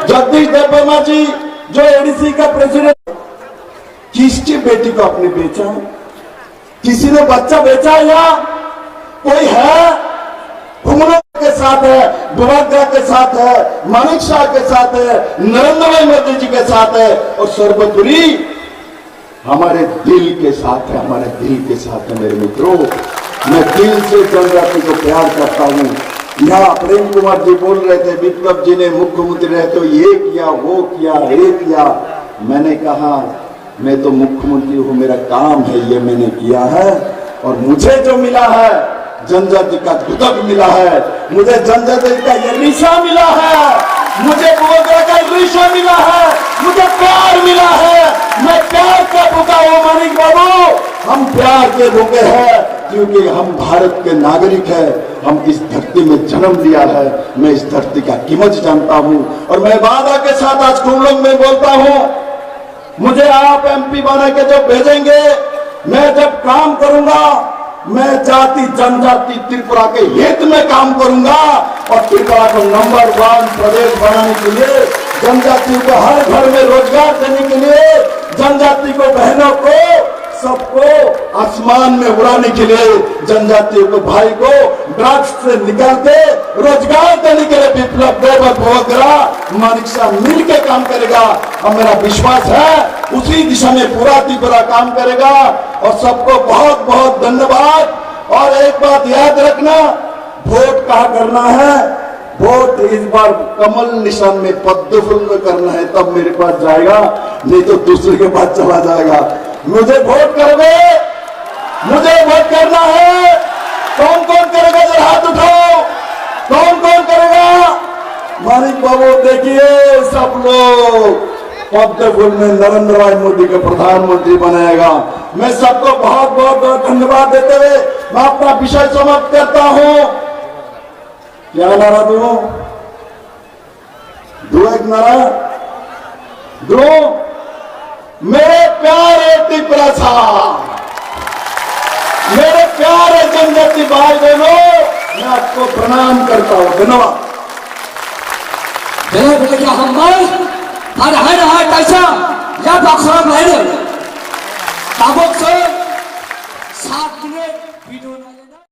जगदीश देववर्मा जी जो एडीसी का प्रेसिडेंट, किसकी बेटी को आपने बेचा? किसी ने बच्चा बेचा या कोई है? घुमनों के साथ है, बुराग्रा के साथ है, मानिक शाह के साथ है, नरेंद्र भाई मोदी जी के साथ है, और सर्वोपरि हमारे दिल के साथ है, हमारे दिल के साथ है। मेरे मित्रों, मैं दिल से जनजाति को प्यार करता हूं। यहाँ प्रेम कुमार जी बोल रहे थे, विप्लव जी ने मुख्यमंत्री रहे तो ये किया, वो किया, ये किया। मैंने कहा मैं तो मुख्यमंत्री हूं, मेरा काम है, ये मैंने किया है। और मुझे जो मिला है, जनजाति का दुदक मिला है, मुझे जनजाति का ये रिशा मिला है, मुझे बुराग्रा का रिशा मिला है, मुझे प्यार मिला है। मैं प्यार का भूखा हूं मानिक बाबू, हम प्यार के भूखे हैं, क्योंकि हम भारत के नागरिक हैं, हम इस धरती में जन्म लिया है। मैं इस धरती का कीमत जानता हूं, और मैं वादा के साथ आज कुंडलों में बोलता हूं, मुझे आप एमपी बना के जो भेजेंगे, मैं जब काम करूंगा, मैं जाति जनजाति त्रिपुरा के हित में काम करूंगा, और त्रिपुरा को नंबर 1 प्रदेश बनाने के लिए, जनजातियों को हर घर में रोजगार देने के लिए, जनजाति को, बहनों को, सबको आसमान में उड़ाने के लिए, जनजातियों को, भाई को ड्रग्स से निकाल के रोजगार देने के लिए विप्लव देव बुराग्रा मानिक शाह मिलकर काम करेगा। और मेरा विश्वास है उसी दिशा में पूरा त्रिपुरा काम करेगा। और सबको बहुत बहुत धन्यवाद। और एक बात याद रखना, वोट कहाँ करना है? वोट इस बार कमल निशान में, पद्म फूल में करना है, तब मेरे पास जाएगा, नहीं तो दूसरे के पास चला जाएगा। मुझे वोट करोगे? मुझे वोट करना है। कौन कौन करेगा? जरा हाथ उठाओ। कौन कौन करेगा? मानिक बाबू देखिए, सब लोग पद्म फूल में नरेंद्र भाई मोदी को प्रधानमंत्री बनाएगा। मैं सबको बहुत बहुत धन्यवाद देते हुए मैं अपना विषय समाप्त करता हूं। क्या नारा दूं? दो एक नारा दो। मेरे प्यारे त्रिपुरा साहब, मेरे प्यारे जनजाति भाई बहनों, मैं आपको प्रणाम करता हूं। धन्यवाद। हर हर हर ऐसा या बक्सर सात